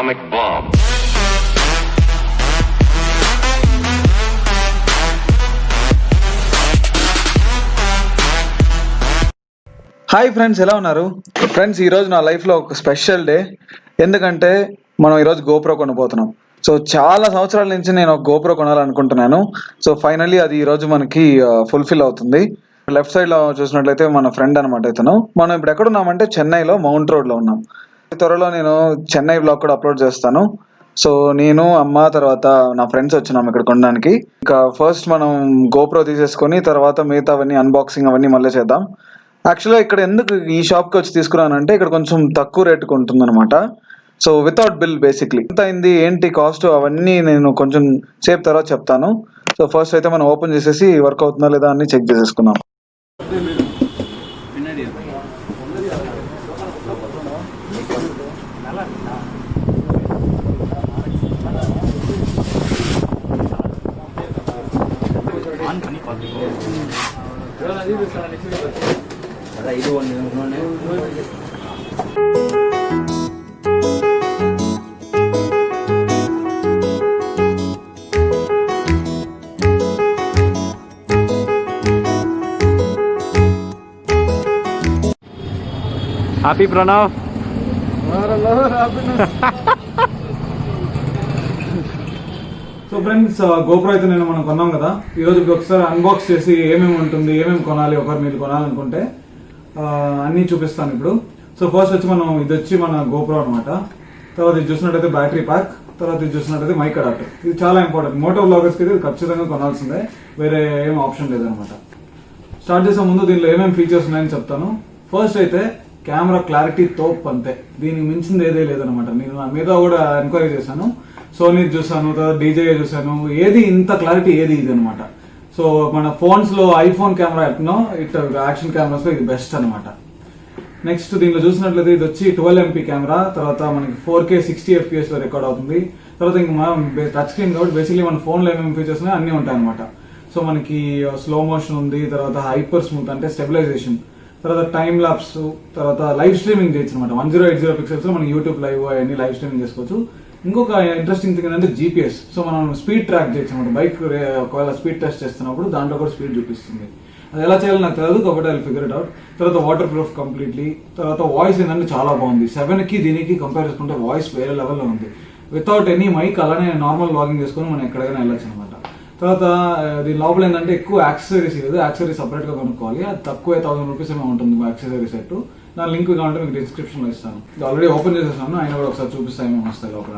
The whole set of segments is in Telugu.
atomic bomb. హాయ్ ఫ్రెండ్స్, ఎలా ఉన్నారు ఫ్రెండ్స్? ఈరోజు నా లైఫ్లో ఒక స్పెషల్ డే. ఎందుకంటే మనం ఈరోజు గోప్రో కొనబోతున్నాం. సో చాలా సంవత్సరాల నుంచి నేను ఒక గోప్రో కొనాలనుకుంటున్నాను. సో ఫైనల్లీ అది ఈరోజు మనకి ఫుల్ఫిల్ అవుతుంది. లెఫ్ట్ సైడ్లో చూసినట్లయితే మన ఫ్రెండ్ అనమాట ఇతను. మనం ఇప్పుడు ఎక్కడున్నామంటే చెన్నైలో మౌంట్ రోడ్లో ఉన్నాం. త్వరలో నేను చెన్నై బ్లాగ్ కూడా అప్లోడ్ చేస్తాను. సో నేను, అమ్మ, తర్వాత నా ఫ్రెండ్స్ వచ్చినాం ఇక్కడ కొనడానికి. ఇంకా ఫస్ట్ మనం గోప్రో తీసేసుకొని తర్వాత మిగతావన్నీ అన్బాక్సింగ్ అవన్నీ మళ్ళీ చేద్దాం. యాక్చువల్గా ఇక్కడ ఎందుకు ఈ షాప్కి వచ్చి తీసుకున్నానంటే ఇక్కడ కొంచెం తక్కువ రేటుకి ఉంటుంది అనమాట. సో వితౌట్ బిల్ బేసిక్లీ ఎంత అయింది, ఏంటి కాస్ట్, అవన్నీ నేను కొంచెం సేపు తర్వాత చెప్తాను. సో ఫస్ట్ అయితే మనం ఓపెన్ చేసేసి వర్క్ అవుతుందా లేదా అని చెక్ చేసేసుకుందాం. Happy Pranav. So friends, GoPro అయితే మనం కొన్నాం కదా. ఈరోజు ఒకసారి అన్బాక్స్ చేసి ఏమేమి ఉంటుంది, ఏమేమి కొనాలి, ఒకరు మీరు కొనాలనుకుంటే అన్నీ చూపిస్తాను ఇప్పుడు. సో ఫస్ట్ వచ్చి ఇది వచ్చి మన గోప్రో అనమాట. తర్వాత ఇది చూసినట్టయితే బ్యాటరీ ప్యాక్, తర్వాత ఇది చూసినట్టయితే మైక్ అడాప్టర్. ఇది చాలా ఇంపార్టెంట్. మోటో వ్లాగర్స్కి ఇది ఖచ్చితంగా కొనాల్సిందే, వేరే ఏం ఆప్షన్ లేదనమాట. స్టార్ట్ చేసే ముందు దీనిలో ఏమేమి ఫీచర్స్ ఉన్నాయని చెప్తాను. ఫస్ట్ అయితే కెమెరా క్లారిటీ తోప్ అంతే, దీనికి మించింది ఏదే లేదనమాట. నేను నా మీద కూడా ఎంక్వైరీ చేశాను, సోనీ చూసాను, తర్వాత డీజే చూసాను, ఏది ఇంత క్లారిటీ ఏది ఇది అనమాట. సో మన ఫోన్స్ లో ఐఫోన్ కెమెరా ఎట్నో ఇట్ యాక్షన్ కెమెరాస్ లో ఇది బెస్ట్ అనమాట. నెక్స్ట్ దీనిలో చూసినట్లయితే ఇది వచ్చి 12 MP కెమెరా, తర్వాత మనకి 4K 60 FPS లో రికార్డ్ అవుతుంది. తర్వాత ఇంకా మనం టచ్ స్క్రీన్ కాబట్టి బేసిక్లీ మన ఫోన్ లో ఏమేమి ఫీచర్స్ ఉన్నాయో అన్ని ఉంటాయి అనమాట. సో మనకి స్లో మోషన్ ఉంది, తర్వాత హైపర్ స్మూత్ అంటే స్టెబిలైజేషన్, తర్వాత టైమ్ లాప్స్, తర్వాత లైవ్ స్ట్రీమింగ్ చేయొచ్చు అనమాట. 1080 పిక్సెల్స్ లో మనం యూట్యూబ్ లైవ్ అవన్నీ లైవ్ స్ట్రీమింగ్ చేసుకోవచ్చు. ఇంకొక ఇంట్రెస్టింగ్ థింగ్ ఏంటంటే GPS. సో మనం స్పీడ్ ట్రాక్ చేయొచ్చు అనమాట. బైక్ ఒకవేళ స్పీడ్ టెస్ట్ చేస్తున్నప్పుడు దాంట్లో కూడా స్పీడ్ చూపిస్తుంది. అది ఎలా చేయాలో నాకు తెలియదు కాబట్టి ఐ ఫిగర్ ఇట్ అవుట్. తర్వాత వాటర్ ప్రూఫ్ కంప్లీట్లీ. తర్వాత వాయిస్ ఏంటంటే చాలా బాగుంది. 7కి దీనికి కంపేర్ చేసుకుంటే వాయిస్ వేరే లెవెల్లో ఉంది. వితౌట్ ఎనీ మైక్ అలానే నార్మల్ లాగింగ్ చేసుకొని మనం ఎక్కడికైనా వెళ్ళొచ్చు అనమాట. తర్వాత దీని లోపల ఏంటంటే ఎక్కువ యాక్సెసరీస్ లేదు, యాక్సెసరీస్ సపరేట్ గా కొనుక్కోవాలి. అది తక్కువ 1000 రూపీస్ ఏమో ఉంటుంది యాక్సెసరీ సెట్. నా లింక్ కావాలంటే మీకు డిస్క్రిప్షన్ లో ఇస్తాను. ఇది ఆల్రెడీ ఓపెన్ చేసేసాను, ఆయన కూడా ఒకసారి చూపిస్తాను ఏమేమి వస్తాయి లోపల.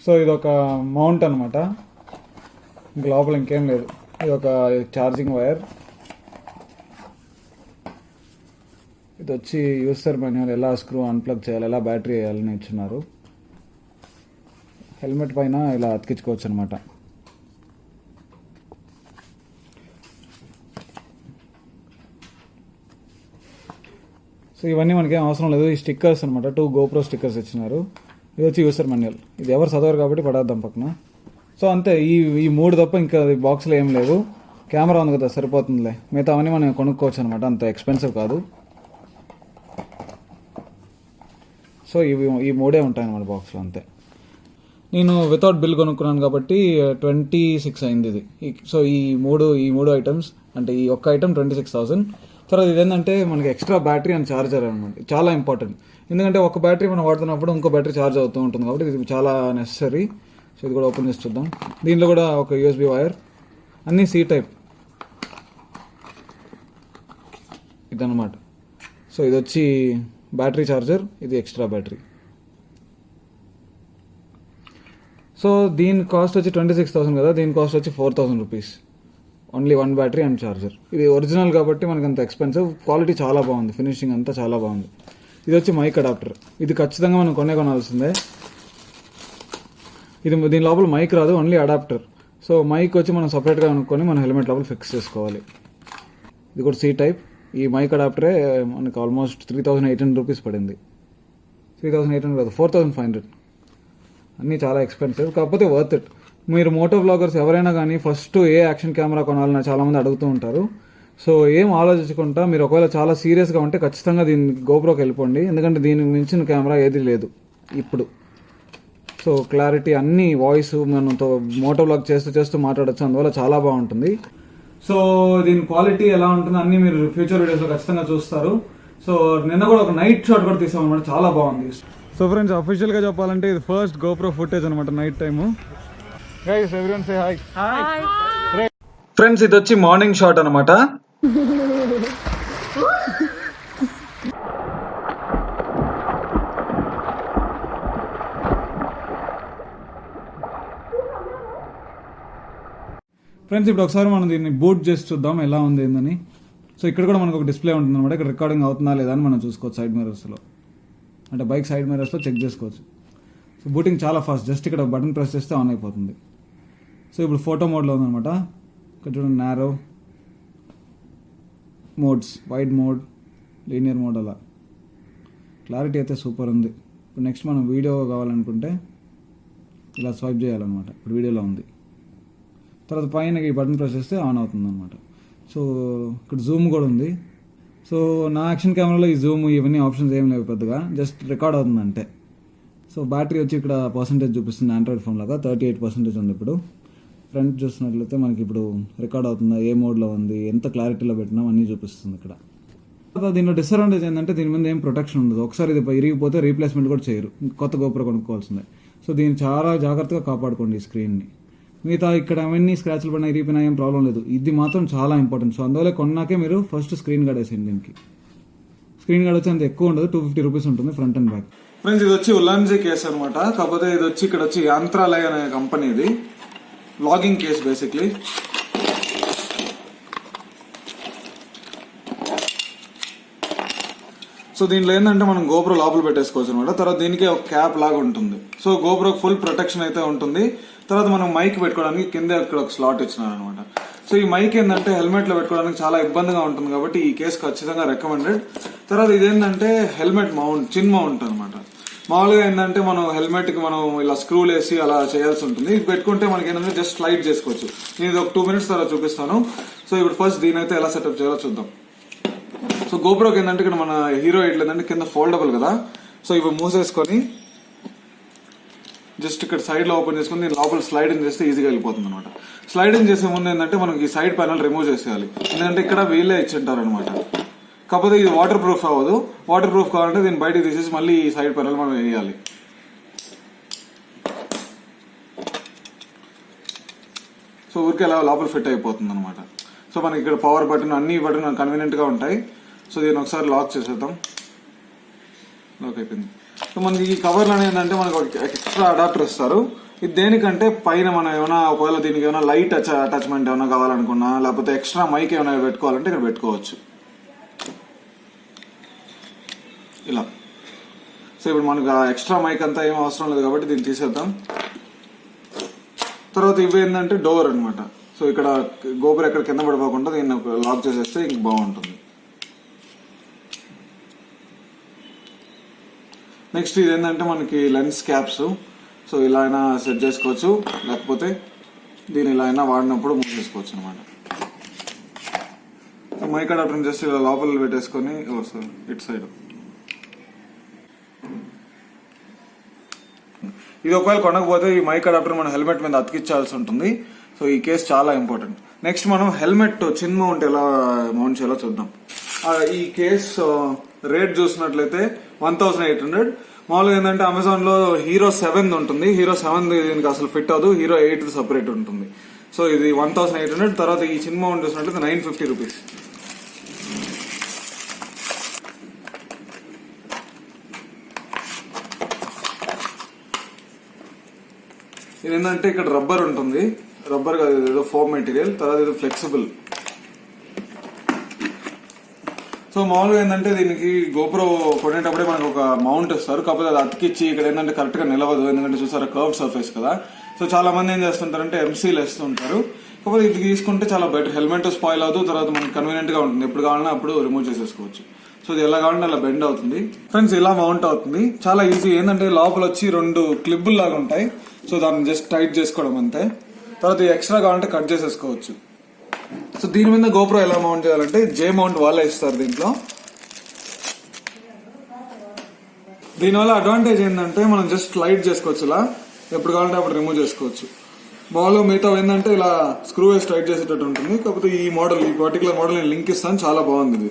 సో ఇది ఒక మౌంట్ అనమాట, ఇంక లోపల ఇంకేం లేదు. ఇది ఒక ఛార్జింగ్ వైర్. ఇది వచ్చి యూసర్ మాన్యువల్, ఎలా స్క్రూ అన్ప్లగ్ చేయాలి, ఎలా బ్యాటరీ వేయాలని ఇచ్చున్నారు. హెల్మెట్ పైన ఇలా అతికించుకోవచ్చు అనమాట. సో ఇవన్నీ మనకేం అవసరం లేదు. ఈ స్టిక్కర్స్ అనమాట, 2 గోప్రో స్టిక్కర్స్ ఇచ్చినారు. ఇది వచ్చి యూసర్ మాన్యువల్. ఇది ఎవరు చదవరు కాబట్టి పడేద్దాం పక్కన. సో అంతే, ఈ 3 తప్ప ఇంకా బాక్స్లో ఏం లేవు. కెమెరా ఉంది కదా, సరిపోతుందిలే. మిగతా అవన్నీ మనం కొనుక్కోవచ్చు అనమాట, అంత ఎక్స్పెన్సివ్ కాదు. సో ఈ 3 ఉంటాయి అనమాట బాక్స్లో, అంతే. నేను వితౌట్ బిల్ కొనుక్కున్నాను కాబట్టి 26 అయింది ఇది. సో ఈ మూడు ఐటమ్స్ అంటే ఈ ఒక్క ఐటమ్ 26,000. తర్వాత ఇదేంటంటే మనకి ఎక్స్ట్రా బ్యాటరీ అండ్ ఛార్జర్ అనమాట. చాలా ఇంపార్టెంట్, ఎందుకంటే ఒక బ్యాటరీ మనం వాడుతున్నప్పుడు ఇంకో బ్యాటరీ ఛార్జ్ అవుతూ ఉంటుంది కాబట్టి ఇది చాలా నెసరీ. సో ఇది కూడా ఓపెన్ చేసి చూద్దాం. దీనిలో కూడా ఒక USB వైర్, అన్నీ C టైప్ ఇదన్నమాట. సో ఇది వచ్చి బ్యాటరీ ఛార్జర్, ఇది ఎక్స్ట్రా బ్యాటరీ. సో దీని కాస్ట్ వచ్చి 26,000 కదా, దీని కాస్ట్ వచ్చి 4,000 rupees. Only 1 battery and charger. ఇది ఒరిజినల్ కాబట్టి మనకి అంత ఎక్స్పెన్సివ్. క్వాలిటీ చాలా బాగుంది, ఫినిషింగ్ అంతా చాలా బాగుంది. ఇది వచ్చి మైక్ అడాప్టర్. ఇది ఖచ్చితంగా మనం కొనాల్సిందే. ఇది దీని లోపల మైక్ రాదు, ఓన్లీ అడాప్టర్. సో మైక్ వచ్చి మనం సపరేట్గా అనుకొని మన హెల్మెట్ లోపల ఫిక్స్ చేసుకోవాలి. ఇది కూడా C టైప్. ఈ మైక్ అడాప్టరే మనకి ఆల్మోస్ట్ 3,800 రూపీస్ పడింది. 3,800 కాదు, 4,500. అన్నీ చాలా ఎక్స్పెన్సివ్, కాకపోతే వర్త్ ఇట్. మీరు మోటో వ్లాగర్స్ ఎవరైనా కానీ ఫస్ట్ ఏ యాక్షన్ కెమెరా కొనాలని చాలామంది అడుగుతూ ఉంటారు. సో ఏం ఆలోచించకుండా మీరు ఒకవేళ చాలా సీరియస్గా ఉంటే ఖచ్చితంగా దీన్ని గోప్రోకి వెళ్ళిపోండి. ఎందుకంటే దీనికి మించిన కెమెరా ఏది లేదు ఇప్పుడు. సో క్లారిటీ అన్ని వాయిస్ మనతో మోటో వ్లాగ్ చేస్తూ మాట్లాడచ్చు, అందువల్ల చాలా బాగుంటుంది. సో దీని క్వాలిటీ ఎలా ఉంటుంది అన్ని మీరు ఫ్యూచర్ వీడియోస్లో ఖచ్చితంగా చూస్తారు. సో నిన్న కూడా ఒక నైట్ షాట్ కూడా తీసాం అనమాట, చాలా బాగుంది. సో ఫ్రెండ్స్, అఫీషియల్గా చెప్పాలంటే ఇది ఫస్ట్ గోప్రో ఫుటేజ్ అనమాట night time. Guys everyone say hi. Hi friends, ఇది వచ్చి మార్నింగ్ షాట్ అనమాట. ఫ్రెండ్స్, ఇప్పుడు ఒకసారి మనం దీన్ని బూట్ చేసి చూద్దాం ఎలా ఉంది ఏందని. సో ఇక్కడ కూడా మనకు ఒక డిస్ప్లే ఉంటుంది అనమాట. ఇక్కడ రికార్డింగ్ అవుతుందా లేదా అని మనం చూసుకోవచ్చు సైడ్ మిర్రర్స్లో, అంటే బైక్ సైడ్ మిర్రర్స్లో చెక్ చేసుకోవచ్చు. సో బూటింగ్ చాలా ఫాస్ట్, జస్ట్ ఇక్కడ బటన్ ప్రెస్ చేస్తే ఆన్ అయిపోతుంది. సో ఇప్పుడు ఫోటో మోడ్లో ఉందన్నమాట. ఇక్కడ చూడండి, narrow modes, wide mode, linear mode, అలా క్లారిటీ అయితే సూపర్ ఉంది. ఇప్పుడు నెక్స్ట్ మనం వీడియో కావాలనుకుంటే ఇలా స్వైప్ చేయాలన్నమాట. ఇప్పుడు వీడియోలో ఉంది. తర్వాత పైన ఈ బటన్ ప్రెస్ చేస్తే ఆన్ అవుతుంది అనమాట. సో ఇక్కడ జూమ్ కూడా ఉంది. సో నా యాక్షన్ కెమెరాలో ఈ జూమ్ ఇవన్నీ ఆప్షన్స్ ఏం లేవు పెద్దగా, జస్ట్ రికార్డ్ అవుతుంది అంటే. సో బ్యాటరీ వచ్చి ఇక్కడ పర్సంటేజ్ చూపిస్తుంది ఆండ్రాయిడ్ ఫోన్ లాగా, 38% ఉంది. ఇప్పుడు ఫ్రంట్ చూసినట్లయితే మనకి ఇప్పుడు రికార్డ్ అవుతుందా, ఏ మోడ్లో ఉంది, ఎంత క్లారిటీలో పెట్టినాం అన్నీ చూపిస్తుంది ఇక్కడ. దీనిలో డిసడ్వాంటేజ్ ఏంటంటే దీని మీద ఏం ప్రొటెక్షన్ ఉండదు. ఒకసారి ఇది ఇరిగిపోతే రీప్లేస్మెంట్ కూడా చేయరు, కొత్త గోప్రో కొనుక్కోవాల్సిందే. సో దీన్ని చాలా జాగ్రత్తగా కాపాడుకోండి ఈ స్క్రీన్ని. మిగతా ఇక్కడ అవన్నీ స్క్రాచ్లు పడినా ఇరిగిపోయినా ఏం ప్రాబ్లం లేదు, ఇది మాత్రం చాలా ఇంపార్టెంట్. సో అందువల్ల కొన్నాకే మీరు ఫస్ట్ స్క్రీన్ గార్డ్ వేసేయండి. దీనికి స్క్రీన్ గార్డ్ వచ్చి అంత ఎక్కువ ఉండదు, 250 రూపీస్ ఉంటుంది ఫ్రంట్ అండ్ బ్యాక్. ఫ్రెండ్స్, ఇది వచ్చి ఉల్లాన్జీ కేస్ అనమాట. కాకపోతే ఇది వచ్చి ఇక్కడ వచ్చి యాంత్రాలయ అనే కంపెనీ, ఇది వ్లాగింగ్ కేస్ బేసిక్లీ. సో దీంట్లో ఏంటంటే మనం గోప్రో లోపల పెట్టేసుకోవచ్చు అనమాట. తర్వాత దీనికి ఒక క్యాప్ లాగా ఉంటుంది. సో గోప్రో ఫుల్ ప్రొటెక్షన్ అయితే ఉంటుంది. తర్వాత మనం మైక్ పెట్టుకోవడానికి కింద ఇక్కడ ఒక స్లాట్ ఇచ్చినారు అనమాట. సో ఈ మైక్ ఏంటంటే హెల్మెట్ లో పెట్టుకోవడానికి చాలా ఇబ్బందిగా ఉంటుంది కాబట్టి ఈ కేసు ఖచ్చితంగా రికమెండెడ్. తర్వాత ఇదేంటంటే హెల్మెట్ మౌంట్, చిన్ మౌంట్ అనమాట. మామూలుగా ఏంటంటే మనం హెల్మెట్ కి మనం ఇలా స్క్రూలు వేసి అలా చేయాల్సి ఉంటుంది. ఇది పెట్టుకుంటే మనకి ఏంటంటే జస్ట్ స్లైడ్ చేసుకోవచ్చు. నేను ఇది ఒక 2 minutes తర్వాత చూపిస్తాను. సో ఇప్పుడు ఫస్ట్ దీని అయితే ఎలా సెటప్ చేయాలో చూద్దాం. సో గోప్రోకి ఏంటంటే ఇక్కడ మన హీరో ఏంటంటే కింద ఫోల్డబుల్ కదా. సో ఇవి మూసేసుకొని జస్ట్ ఇక్కడ సైడ్ లో ఓపెన్ చేసుకుని దీని లోపల స్లైడింగ్ చేస్తే ఈజీగా వెళ్ళిపోతుంది అనమాట. స్లైడింగ్ చేసే ముందు ఏంటంటే మనకి ఈ సైడ్ ప్యానల్ రిమూవ్ చేసేయాలి. ఎందుకంటే ఇక్కడ వీళ్ళే ఇచ్చింటారు అనమాట. కాకపోతే ఇది వాటర్ ప్రూఫ్ అవ్వదు. వాటర్ ప్రూఫ్ కావాలంటే దీన్ని బయటకు తీసేసి మళ్ళీ ఈ సైడ్ ప్యానల్ మనం వేయాలి. సో ఊరికే అలా లోపల ఫిట్ అయిపోతుంది అనమాట. సో మనకి ఇక్కడ పవర్ బటన్, అన్ని బటన్ కన్వీనియంట్ గా ఉంటాయి. సో దీన్ని ఒకసారి లాక్ చేసేద్దాం. లాక్ అయిపోయింది. సో మనకి ఈ కవర్లు ఏంటంటే మనకు ఎక్స్ట్రా అడాప్టర్ ఇస్తారు. ఇది దేనికంటే పైన మనం ఏమైనా ఒకవేళ దీనికి ఏమైనా లైట్ అటాచ్మెంట్ ఏమైనా కావాలనుకున్నా, లేకపోతే ఎక్స్ట్రా మైక్ ఏమైనా పెట్టుకోవాలంటే ఇక్కడ పెట్టుకోవచ్చు ఇలా. సో ఇప్పుడు మనకు ఎక్స్ట్రా మైక్ అంతా ఏం అవసరం లేదు కాబట్టి దీన్ని తీసేద్దాం. తర్వాత ఇవి ఏంటంటే డోర్ అనమాట. సో ఇక్కడ గోపురం ఎక్కడ కింద పడిపోకుండా దీన్ని లాక్ చేసేస్తే ఇంక బాగుంటుంది. నెక్స్ట్ ఇది ఏంటంటే మనకి లెన్స్ క్యాప్స్. సో ఇలా అయినా సెట్ చేసుకోవచ్చు, లేకపోతే దీన్ని ఇలా అయినా వాడినప్పుడు మూవ్ చేసుకోవచ్చు అనమాట. మైక్ అడాప్టర్ జస్ట్ ఇలా లోపల పెట్టేసుకొని ఇటు సైడ్. ఇది ఒకవేళ కొనకపోతే ఈ మైక్ అడాప్టర్ మన హెల్మెట్ మీద అతికించాల్సి ఉంటుంది. సో ఈ కేసు చాలా ఇంపార్టెంట్. నెక్స్ట్ మనం హెల్మెట్ చిన్ మౌంట్ ఎలా మౌంట్ చేయాలో చూద్దాం. ఈ కేస్ రేట్ చూసినట్లయితే 1,800. మామూలుగా ఏంటంటే అమెజాన్ లో హీరో 7 ఉంటుంది. హీరో 7 దీనికి అసలు ఫిట్ అవ్వదు, హీరో 8 సపరేట్ ఉంటుంది. సో ఇది 1,800. తర్వాత ఈ చిన్ మౌంట్ చూసినట్లయితే 950 రూపీస్. ఇది ఏంటంటే ఇక్కడ రబ్బర్ ఉంటుంది, రబ్బర్ కాదు ఏదో ఫోమ్ మెటీరియల్. తర్వాత ఇది ఫ్లెక్సిబుల్. సో మామూలుగా ఏంటంటే దీనికి గోప్రో కొనేటప్పుడే మనకు ఒక మౌంట్ ఇస్తారు. కాకపోతే అది అతికిచ్చి ఇక్కడ ఏంటంటే కరెక్ట్ గా నిలవదు. ఎందుకంటే చూసారా కర్వ్ సర్ఫేస్ కదా. సో చాలా మంది ఏం చేస్తుంటారంటే ఎంసీలు వేస్తుంటారు. కాకపోతే ఇది తీసుకుంటే చాలా బెటర్, హెల్మెట్ స్పాయిల్ అవుతుంది, తర్వాత మనకి కన్వీనియంట్ గా ఉంటుంది, ఎప్పుడు కావాలన్నా అప్పుడు రిమూవ్ చేసేసుకోవచ్చు. సో ఇది ఎలా కావాలంటే అలా బెండ్ అవుతుంది ఫ్రెండ్స్, ఇలా మౌంట్ అవుతుంది. చాలా ఈజీ, ఏంటంటే లోపల వచ్చి 2 క్లిప్పులు లాగా ఉంటాయి. సో దాన్ని జస్ట్ టైట్ చేసుకోవడం అంతే. తర్వాత ఎక్స్ట్రా కావాలంటే కట్ చేసేసుకోవచ్చు. సో దీని మీద గోప్రో ఎలా మౌంట్ చేయాలంటే జే మౌంట్ వాళ్ళే ఇస్తారు దీంట్లో. దీనివల్ల అడ్వాంటేజ్ ఏంటంటే మనం జస్ట్ స్లైడ్ చేసుకోవచ్చు, ఇలా ఎప్పుడు కావాలంటే అప్పుడు రిమూవ్ చేసుకోవచ్చు. మామూలుగా మిగతా ఏంటంటే ఇలా స్క్రూ వేసి టైట్ చేసేటట్టు ఉంటుంది. కాకపోతే ఈ మోడల్, ఈ పర్టికులర్ మోడల్ నేను లింక్ ఇస్తాను, చాలా బాగుంది ఇది.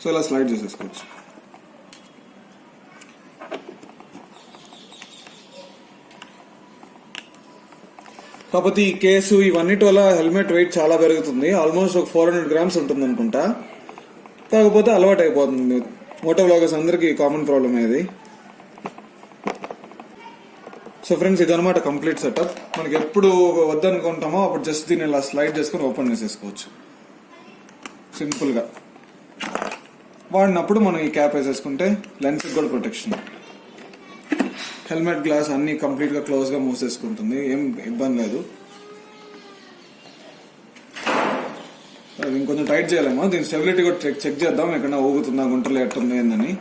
సో ఇలా స్లైడ్ చేసేసుకోవచ్చు. కాకపోతే ఈ కేసు ఇవన్నిటి వల్ల హెల్మెట్ వెయిట్ చాలా పెరుగుతుంది, ఆల్మోస్ట్ ఒక 400 grams ఉంటుంది అనుకుంటా. కాకపోతే అలవాటు అయిపోతుంది, మోటో వ్లాగర్స్ అందరికి కామన్ ప్రాబ్లమ్ ఇది. సో ఫ్రెండ్స్, ఇదనమాట కంప్లీట్ సెటప్. మనకి ఎప్పుడు వద్దనుకుంటామో అప్పుడు జస్ట్ దీన్ని ఇలా స్లైడ్ చేసుకుని ఓపెన్ చేసేసుకోవచ్చు సింపుల్ గా. వాడినప్పుడు మనం ఈ క్యాప్ వేసేసుకుంటే లెన్స్ కూడా ప్రొటెక్షన్, హెల్మెట్ గ్లాస్ అన్ని కంప్లీట్ గా క్లోజ్ గా మూసేసుకుంటుంది, ఏం ఇబ్బంది లేదు. ఇంకొంచెం టైట్ చేయలేమో, దీని స్టెబిలిటీ కూడా చెక్ చేద్దాం, ఎక్కడ ఊగుతుందా, గుంటలు ఎట్టుంది ఏందని.